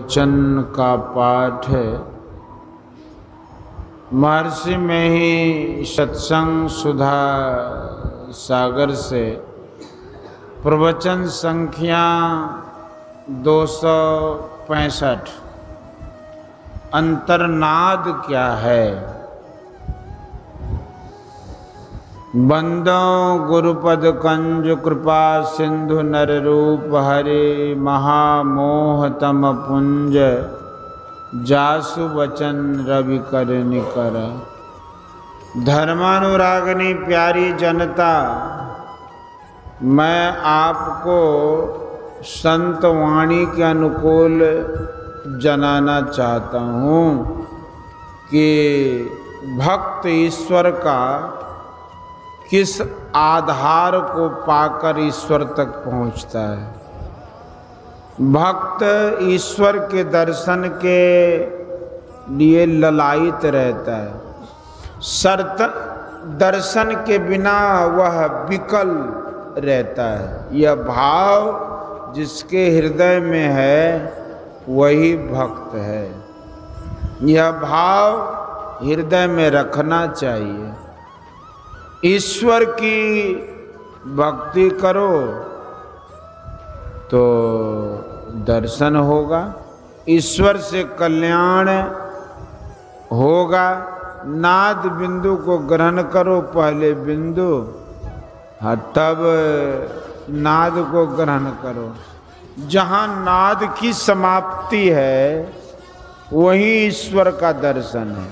वचन का पाठ है। महर्षि में ही सत्संग सुधा सागर से प्रवचन संख्या 265। अंतर्नाद क्या है। बंदो गुरुपद कंज कृपा सिंधु नर रूप हरे महामोह तम पुंज जासु वचन रवि कर निकर। धर्मानुरागनी प्यारी जनता, मैं आपको संत वाणी के अनुकूल जनाना चाहता हूँ कि भक्त ईश्वर का किस आधार को पाकर ईश्वर तक पहुँचता है। भक्त ईश्वर के दर्शन के लिए ललायित रहता है। सर्त दर्शन के बिना वह विकल रहता है। यह भाव जिसके हृदय में है वही भक्त है। यह भाव हृदय में रखना चाहिए। ईश्वर की भक्ति करो तो दर्शन होगा, ईश्वर से कल्याण होगा। नाद बिंदु को ग्रहण करो, पहले बिंदु तब नाद को ग्रहण करो। जहाँ नाद की समाप्ति है वही ईश्वर का दर्शन है।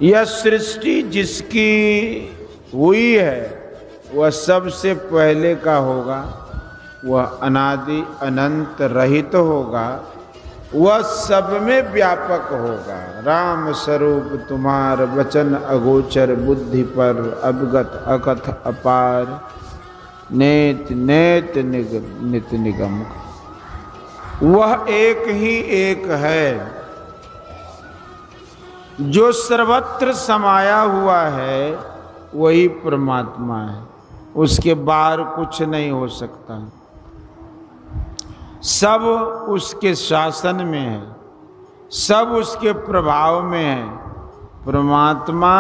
यह सृष्टि जिसकी हुई है वह सबसे पहले का होगा, वह अनादि अनंत रहित होगा, वह सब में व्यापक होगा। राम स्वरूप तुम्हार वचन अगोचर, बुद्धि पर अवगत अकथ अपार, नेत नेत नित निगम। वह एक ही एक है जो सर्वत्र समाया हुआ है, वही परमात्मा है। उसके बाहर कुछ नहीं हो सकता। सब उसके शासन में है, सब उसके प्रभाव में है। परमात्मा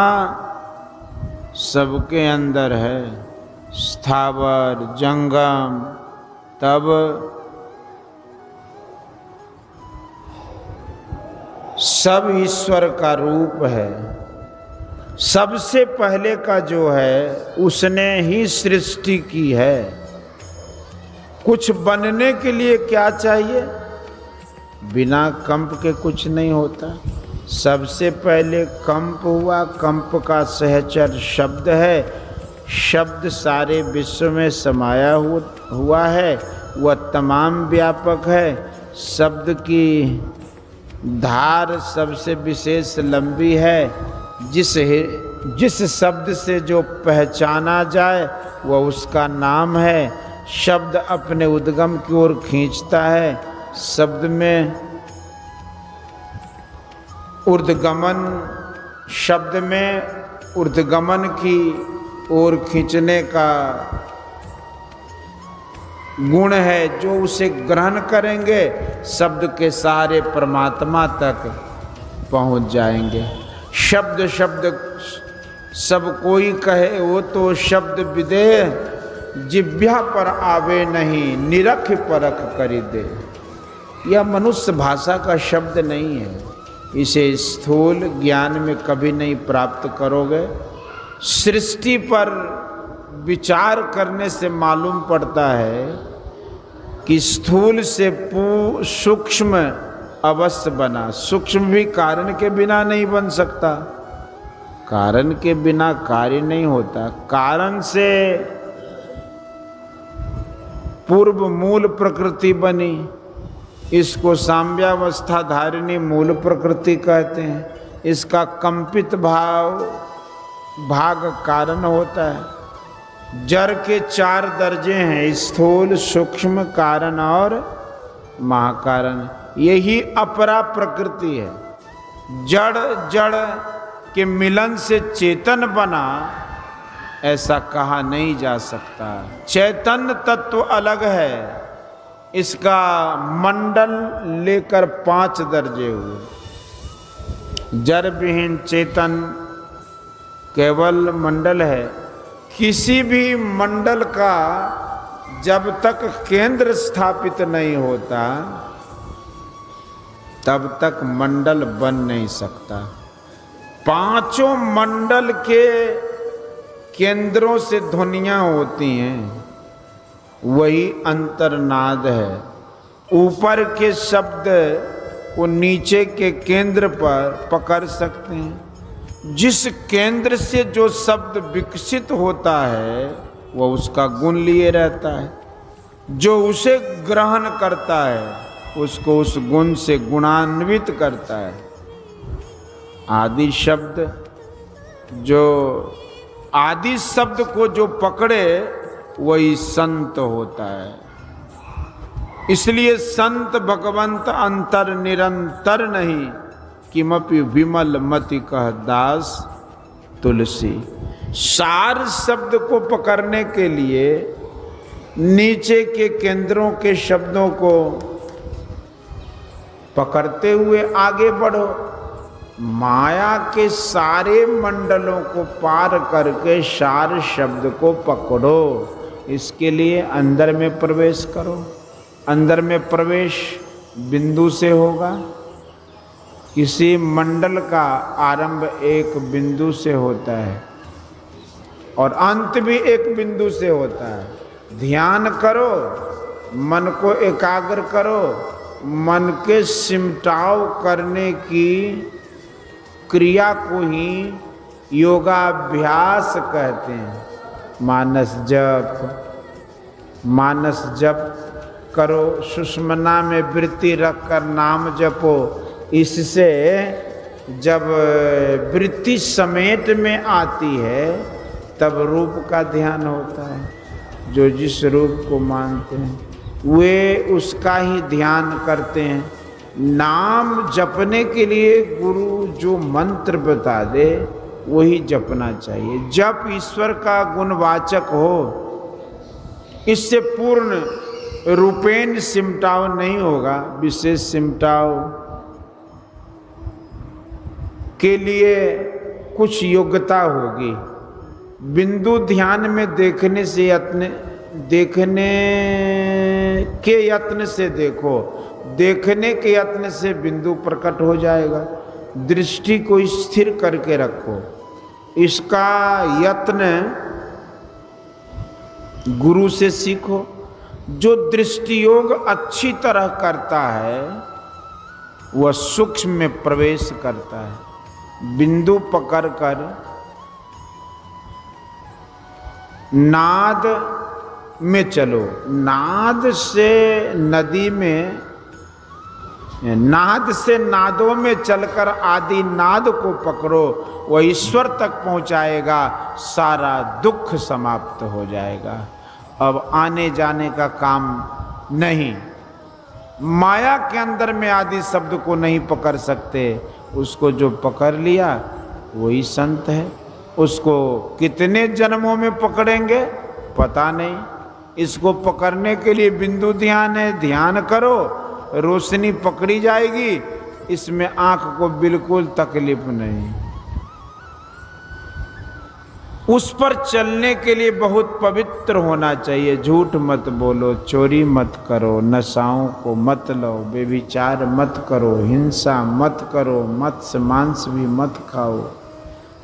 सबके अंदर है, स्थावर जंगम। तब सब ईश्वर का रूप है। सबसे पहले का जो है उसने ही सृष्टि की है। कुछ बनने के लिए क्या चाहिए? बिना कंप के कुछ नहीं होता। सबसे पहले कंप हुआ। कंप का सहचर शब्द है। शब्द सारे विश्व में समाया हुआ है, वह तमाम व्यापक है। शब्द की धार सबसे विशेष लंबी है। जिस शब्द से जो पहचाना जाए वह उसका नाम है। शब्द अपने उद्गम की ओर खींचता है। शब्द में ऊर्ध्वगमन, शब्द में ऊर्ध्वगमन की ओर खींचने का गुण है। जो उसे ग्रहण करेंगे शब्द के सारे परमात्मा तक पहुंच जाएंगे। शब्द शब्द सब कोई कहे वो तो शब्द विदेह, जिह्वा पर आवे नहीं निरख परख करि दे। यह मनुष्य भाषा का शब्द नहीं है। इसे स्थूल ज्ञान में कभी नहीं प्राप्त करोगे। सृष्टि पर विचार करने से मालूम पड़ता है कि स्थूल से सूक्ष्म अवश्य बना। सूक्ष्म भी कारण के बिना नहीं बन सकता। कारण के बिना कार्य नहीं होता। कारण से पूर्व मूल प्रकृति बनी। इसको साम्यावस्था धारिणी मूल प्रकृति कहते हैं। इसका कंपित भाग कारण होता है। जड़ के 4 दर्जे हैं, स्थूल, सूक्ष्म, कारण और महाकारण। यही अपरा प्रकृति है। जड़ के मिलन से चेतन बना, ऐसा कहा नहीं जा सकता। चैतन्य तत्व अलग है, इसका मंडल लेकर 5 दर्जे हुए। जड़ विहीन चेतन केवल मंडल है। किसी भी मंडल का जब तक केंद्र स्थापित नहीं होता तब तक मंडल बन नहीं सकता। 5 मंडल के केंद्रों से ध्वनियां होती हैं, वही अंतर्नाद है। ऊपर के शब्द को नीचे के केंद्र पर पकड़ सकते हैं। जिस केंद्र से जो शब्द विकसित होता है वह उसका गुण लिए रहता है। जो उसे ग्रहण करता है उसको उस गुण से गुणान्वित करता है। आदि शब्द आदि शब्द को जो पकड़े वही संत होता है। इसलिए संत भगवंत अंतर निरंतर नहीं, किमपि विमल मति कह दास तुलसी। सार शब्द को पकड़ने के लिए नीचे के केंद्रों के शब्दों को पकड़ते हुए आगे बढ़ो। माया के सारे मंडलों को पार करके सार शब्द को पकड़ो। इसके लिए अंदर में प्रवेश करो। अंदर में प्रवेश बिंदु से होगा। किसी मंडल का आरंभ एक बिंदु से होता है और अंत भी एक बिंदु से होता है। ध्यान करो, मन को एकाग्र करो। मन के सिमटाव करने की क्रिया को ही योगाभ्यास कहते हैं। मानस जप करो, सुषुम्ना में वृत्ति रखकर नाम जपो। इससे जब वृत्ति समेट में आती है तब रूप का ध्यान होता है। जो जिस रूप को मानते हैं वे उसका ही ध्यान करते हैं। नाम जपने के लिए गुरु जो मंत्र बता दे वही जपना चाहिए। जप ईश्वर का गुणवाचक हो, इससे पूर्ण रूपेण सिमटाव नहीं होगा। विशेष सिमटाव के लिए कुछ योग्यता होगी। बिंदु ध्यान में देखने के यत्न से देखो। देखने के यत्न से बिंदु प्रकट हो जाएगा। दृष्टि को स्थिर करके रखो। इसका यत्न गुरु से सीखो। जो दृष्टि योग अच्छी तरह करता है वह सूक्ष्म में प्रवेश करता है। बिंदु पकड़कर नाद में चलो। नाद से नदी में, नाद से नादों में चलकर आदि नाद को पकड़ो, वह ईश्वर तक पहुंचाएगा। सारा दुख समाप्त हो जाएगा। अब आने जाने का काम नहीं। माया के अंदर में आदि शब्द को नहीं पकड़ सकते। उसको जो पकड़ लिया वही संत है। उसको कितने जन्मों में पकड़ेंगे पता नहीं। इसको पकड़ने के लिए बिंदु ध्यान है। ध्यान करो, रोशनी पकड़ी जाएगी। इसमें आंख को बिल्कुल तकलीफ नहीं। उस पर चलने के लिए बहुत पवित्र होना चाहिए। झूठ मत बोलो, चोरी मत करो, नशाओं को मत लो, बेविचार मत करो, हिंसा मत करो, मत्स्य मांस भी मत खाओ।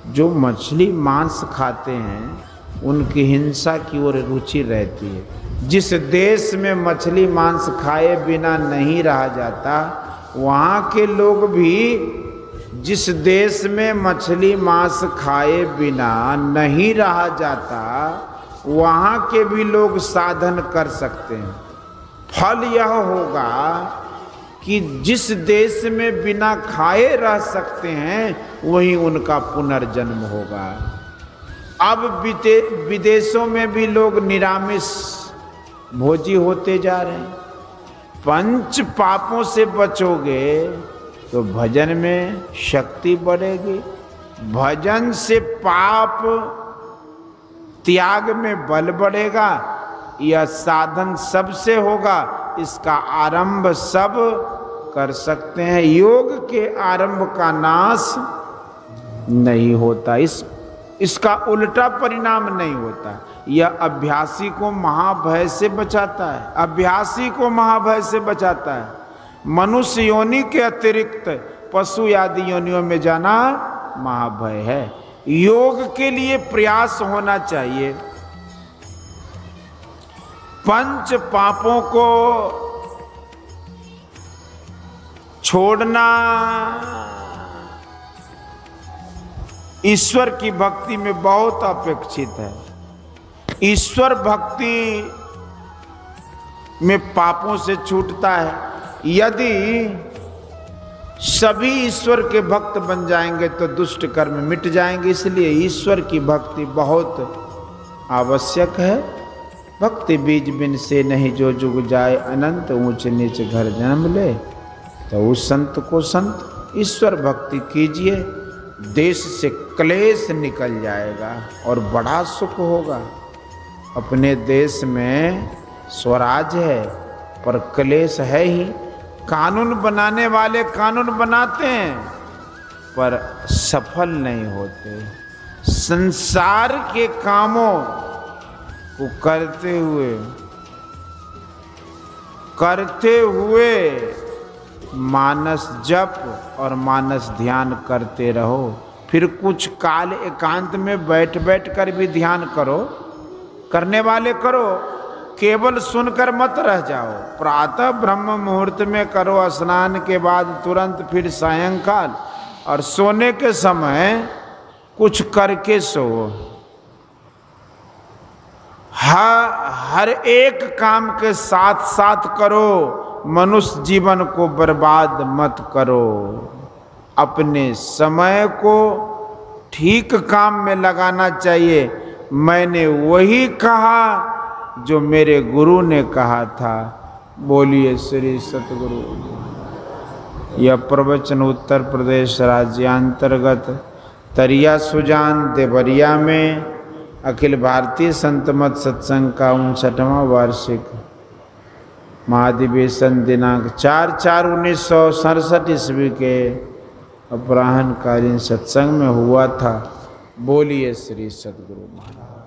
जो मछली मांस खाते हैं उनकी हिंसा की ओर रुचि रहती है। जिस देश में मछली मांस खाए बिना नहीं रहा जाता, वहाँ के लोग भी जिस देश में मछली मांस खाए बिना नहीं रहा जाता, वहाँ के भी लोग साधन कर सकते हैं। फल यह होगा कि जिस देश में बिना खाए रह सकते हैं वहीं उनका पुनर्जन्म होगा। अब विदेशों में भी लोग निरामिष भोजी होते जा रहे हैं। 5 पापों से बचोगे तो भजन में शक्ति बढ़ेगी। भजन से पाप त्याग में बल बढ़ेगा। यह साधन सबसे होगा इसका आरंभ सब कर सकते हैं। योग के आरंभ का नाश नहीं होता, इसका उल्टा परिणाम नहीं होता। यह अभ्यासी को महाभय से बचाता है, अभ्यासी को महाभय से बचाता है। मनुष्य योनि के अतिरिक्त पशु आदि योनियों में जाना महाभय है। योग के लिए प्रयास होना चाहिए। पंच पापों को छोड़ना ईश्वर की भक्ति में बहुत अपेक्षित है। ईश्वर भक्ति में पापों से छूटता है। यदि सभी ईश्वर के भक्त बन जाएंगे तो दुष्ट कर्म मिट जाएंगे। इसलिए ईश्वर की भक्ति बहुत आवश्यक है। भक्ति बीज बिन से नहीं जो जुग जाए अनंत, ऊंच नीच घर जन्म ले तो उस संत को संत। ईश्वर भक्ति कीजिए, देश से क्लेश निकल जाएगा और बड़ा सुख होगा। अपने देश में स्वराज है पर क्लेश है ही। कानून बनाने वाले कानून बनाते हैं पर सफल नहीं होते। संसार के कामों को करते हुए मानस जप और मानस ध्यान करते रहो। फिर कुछ काल एकांत में बैठ कर भी ध्यान करो। करने वाले करो, केवल सुनकर मत रह जाओ। प्रातः ब्रह्म मुहूर्त में करो, स्नान के बाद तुरंत, फिर सायंकाल और सोने के समय कुछ करके सो। हर एक काम के साथ साथ करो। मनुष्य जीवन को बर्बाद मत करो। अपने समय को ठीक काम में लगाना चाहिए। मैंने वही कहा जो मेरे गुरु ने कहा था। बोलिए श्री सतगुरु। यह प्रवचन उत्तर प्रदेश राज्यांतर्गत तरिया सुजान देवरिया में अखिल भारतीय संत मत सत्संग का 59वां वार्षिक महाधिवेशन दिनांक 4/4/1967 ईस्वी के अपराह्नकालीन सत्संग में हुआ था। बोलिए श्री सतगुरु महाराज।